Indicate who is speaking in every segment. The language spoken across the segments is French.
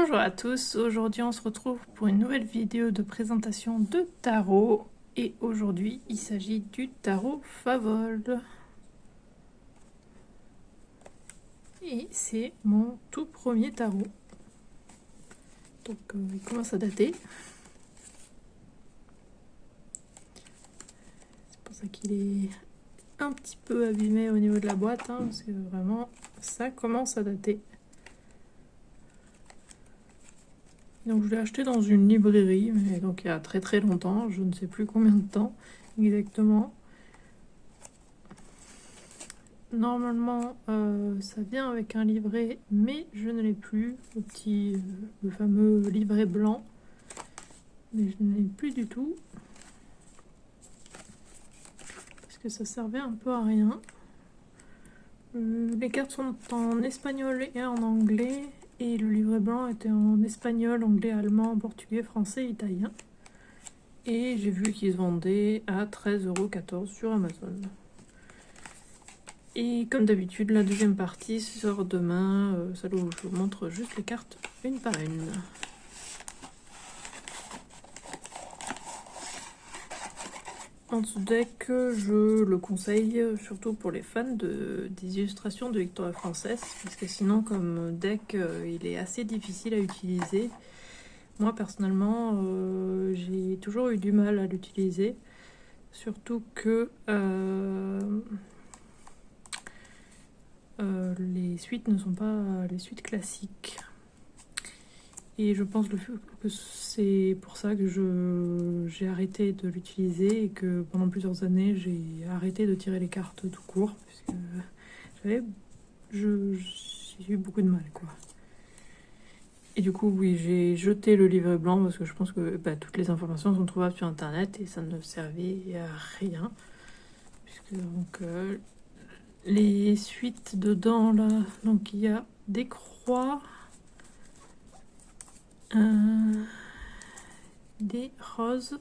Speaker 1: Bonjour à tous, aujourd'hui on se retrouve pour une nouvelle vidéo de présentation de tarot et aujourd'hui il s'agit du tarot Favol et c'est mon tout premier tarot, donc il commence à dater, c'est pour ça qu'il est un petit peu abîmé au niveau de la boîte, hein, parce que vraiment ça commence à dater. Donc je l'ai acheté dans une librairie, mais donc il y a très très longtemps, je ne sais plus combien de temps exactement. Normalement ça vient avec un livret, mais je ne l'ai plus, le fameux livret blanc, mais je ne l'ai plus du tout, parce que ça servait un peu à rien. Les cartes sont en espagnol et en anglais, et le livret blanc était en espagnol, anglais, allemand, portugais, français, italien. Et j'ai vu qu'ils se vendaient à 13,14 € sur Amazon. Et comme d'habitude, la deuxième partie sort demain. Ça, je vous montre juste les cartes une par une. En ce deck, je le conseille surtout pour les fans des illustrations de Victoria Française, parce que sinon, comme deck, il est assez difficile à utiliser. Moi, personnellement, j'ai toujours eu du mal à l'utiliser, surtout que les suites ne sont pas les suites classiques. Et je pense que c'est pour ça que j'ai arrêté de l'utiliser et que pendant plusieurs années, j'ai arrêté de tirer les cartes tout court, puisque j'ai eu beaucoup de mal, quoi. Et du coup, oui, j'ai jeté le livret blanc parce que je pense que toutes les informations sont trouvables sur internet et ça ne servait à rien. Puisque donc les suites dedans là, donc il y a des croix, des roses,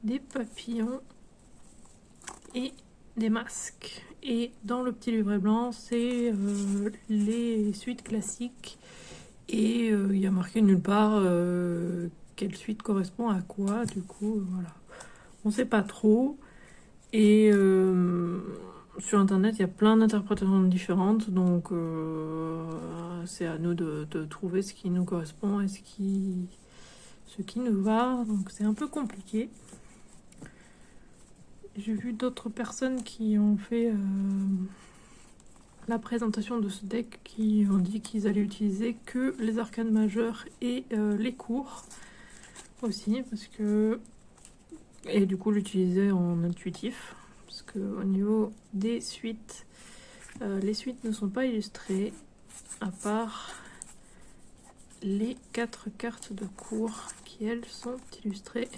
Speaker 1: des papillons et des masques. Et dans le petit livret blanc, c'est les suites classiques. Et il y a marqué nulle part quelle suite correspond à quoi. Du coup, voilà. On sait pas trop. Et sur internet, il y a plein d'interprétations différentes. Donc, c'est à nous de trouver ce qui nous correspond et ce qui nous va. Donc, c'est un peu compliqué. J'ai vu d'autres personnes qui ont fait la présentation de ce deck, qui ont dit qu'ils allaient utiliser que les arcanes majeures et les cours aussi, parce que et du coup l'utiliser en intuitif, parce que au niveau des suites, les suites ne sont pas illustrées à part les 4 cartes de cours qui elles sont illustrées.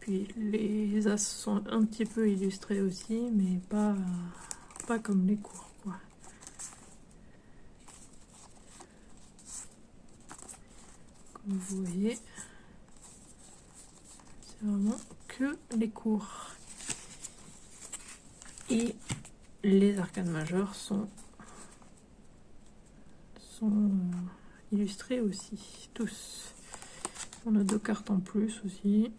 Speaker 1: Puis les as sont un petit peu illustrés aussi, mais pas comme les cours, quoi. Comme vous voyez, c'est vraiment que les cours. Et les arcanes majeures sont illustrés aussi, tous. On a 2 cartes en plus aussi.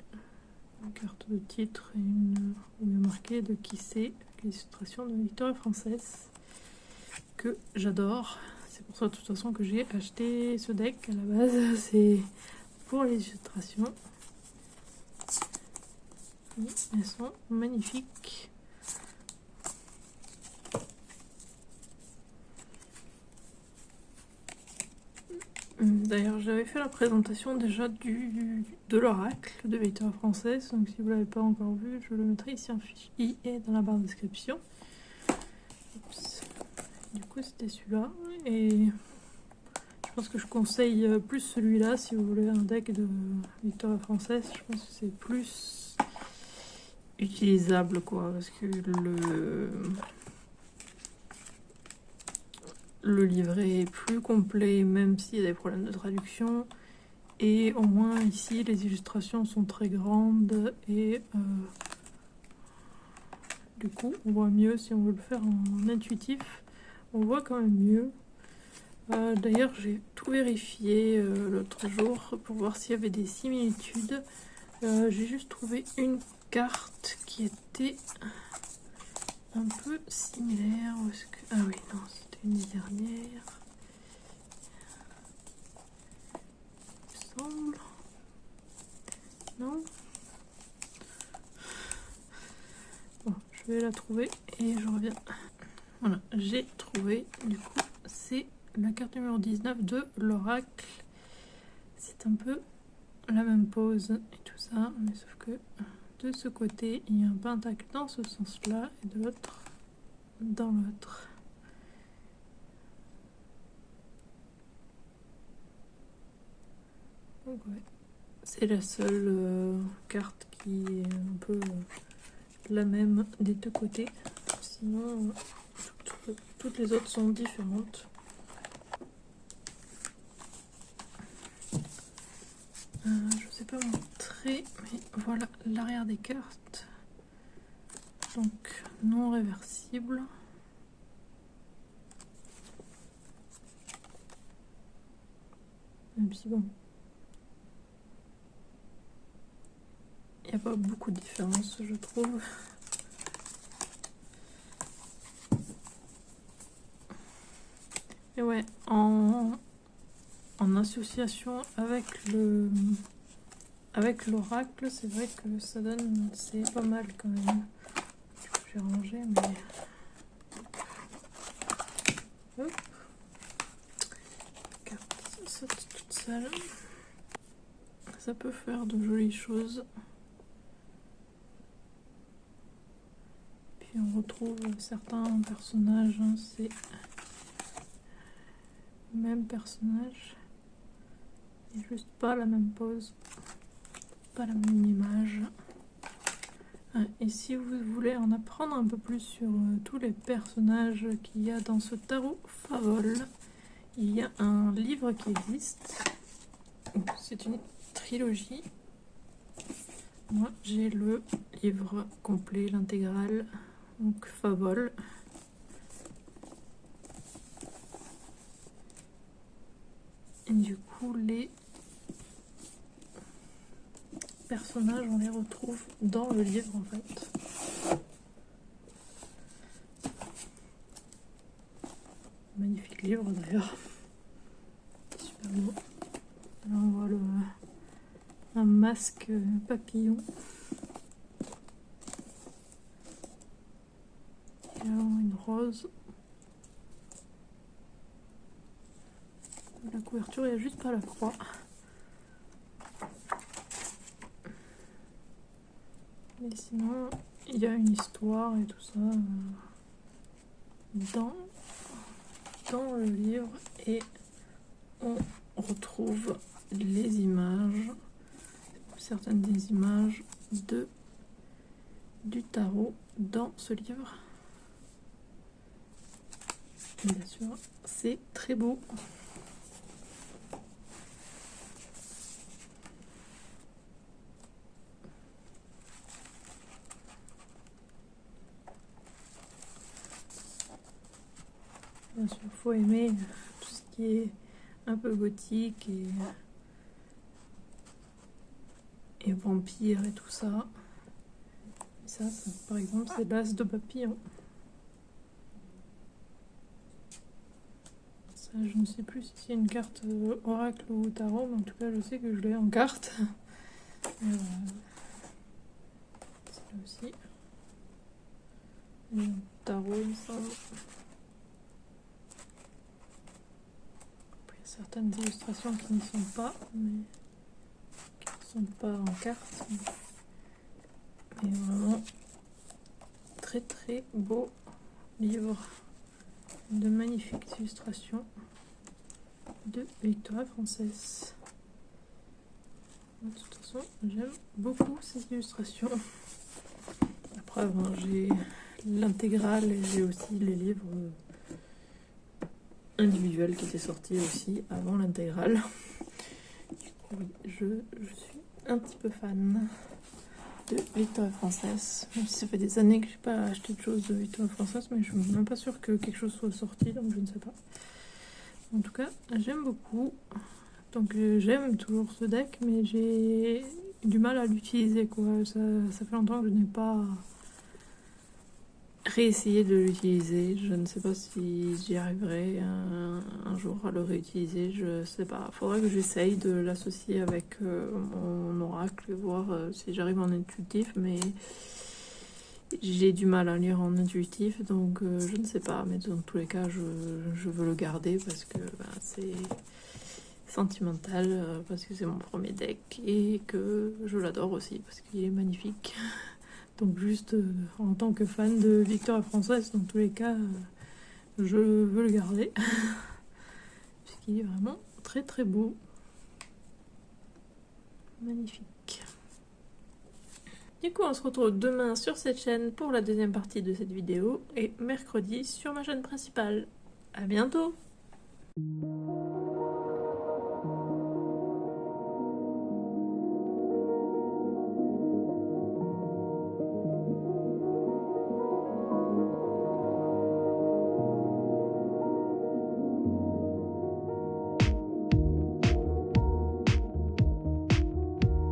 Speaker 1: Une carte de titre et une où il est marqué de qui c'est, l'illustration de Victoria Française, que j'adore. C'est pour ça de toute façon que j'ai acheté ce deck à la base, c'est pour les illustrations. Et elles sont magnifiques. D'ailleurs, j'avais fait la présentation déjà de l'oracle de Victoria Française, donc si vous ne l'avez pas encore vu, je le mettrai ici en fiche I et dans la barre de description. Oups. Du coup, c'était celui-là, et je pense que je conseille plus celui-là si vous voulez un deck de Victoria Française. Je pense que c'est plus utilisable, quoi, parce que le livret est plus complet, même s'il y a des problèmes de traduction. Et au moins ici, les illustrations sont très grandes et du coup, on voit mieux si on veut le faire en intuitif. On voit quand même mieux. D'ailleurs, j'ai tout vérifié l'autre jour pour voir s'il y avait des similitudes. J'ai juste trouvé une carte qui était un peu similaire. Ah oui, non, c'était une dernière. Il me semble. Non. Bon, je vais la trouver et je reviens. Voilà, j'ai trouvé. Du coup, c'est la carte numéro 19 de l'oracle. C'est un peu la même pose et tout ça, mais sauf que de ce côté, il y a un pentacle dans ce sens-là et de l'autre dans l'autre. Donc ouais, c'est la seule carte qui est un peu la même des deux côtés. Sinon, toutes les autres sont différentes. Je sais pas montrer, mais voilà l'arrière des cartes. Donc non réversible. Même si bon, il n'y a pas beaucoup de différence, je trouve. Et ouais, en association avec l'oracle, c'est vrai que ça donne, c'est pas mal quand même. Du coup, j'ai rangé, mais hop, la carte saute toute seule. Ça peut faire de jolies choses. Puis on retrouve certains personnages, hein, c'est le même personnage. Il n'y a juste pas la même pose, pas la même image. Et si vous voulez en apprendre un peu plus sur tous les personnages qu'il y a dans ce tarot Favol, il y a un livre qui existe. C'est une trilogie. Moi, j'ai le livre complet, l'intégrale, donc Favol. Et du coup, les personnages, on les retrouve dans le livre en fait. Magnifique livre d'ailleurs. Super beau. Là, on voit un masque papillon. Et alors une rose. La couverture, il n'y a juste pas la croix. Et sinon, il y a une histoire et tout ça dans le livre. Et on retrouve les images, certaines des images du tarot dans ce livre. Et bien sûr, c'est très beau. Bien sûr, il faut aimer tout ce qui est un peu gothique et vampire et tout ça. Et ça, par exemple, c'est l'as de papillon. Ça, je ne sais plus si c'est une carte oracle ou tarot, mais en tout cas, je sais que je l'ai en carte. C'est là aussi. Et un tarot, il me semble. Certaines illustrations qui n'y sont pas, mais qui ne sont pas en carte. Mais vraiment très très beau livre de magnifiques illustrations de Victoria Frances. De toute façon, j'aime beaucoup ces illustrations. Après, ben, j'ai l'intégrale et j'ai aussi les livres individuel qui était sorti aussi avant l'intégrale. Du coup, oui, je suis un petit peu fan de Victoria Frances. Même si ça fait des années que je n'ai pas acheté de choses de Victoria Frances, mais je ne suis même pas sûre que quelque chose soit sorti, donc je ne sais pas. En tout cas, j'aime beaucoup. Donc j'aime toujours ce deck, mais j'ai du mal à l'utiliser, quoi. Ça fait longtemps que je n'ai pas réessayé de l'utiliser. Je ne sais pas si j'y arriverai un jour à le réutiliser. Je sais pas. Faudrait que j'essaye de l'associer avec mon oracle, voir si j'arrive en intuitif, mais j'ai du mal à lire en intuitif, donc je ne sais pas. Mais dans tous les cas, je veux le garder parce que c'est sentimental, parce que c'est mon premier deck et que je l'adore aussi parce qu'il est magnifique. Donc juste en tant que fan de Victoire Française, dans tous les cas, je veux le garder. Puisqu'il est vraiment très très beau. Magnifique. Du coup, on se retrouve demain sur cette chaîne pour la deuxième partie de cette vidéo et mercredi sur ma chaîne principale. À bientôt!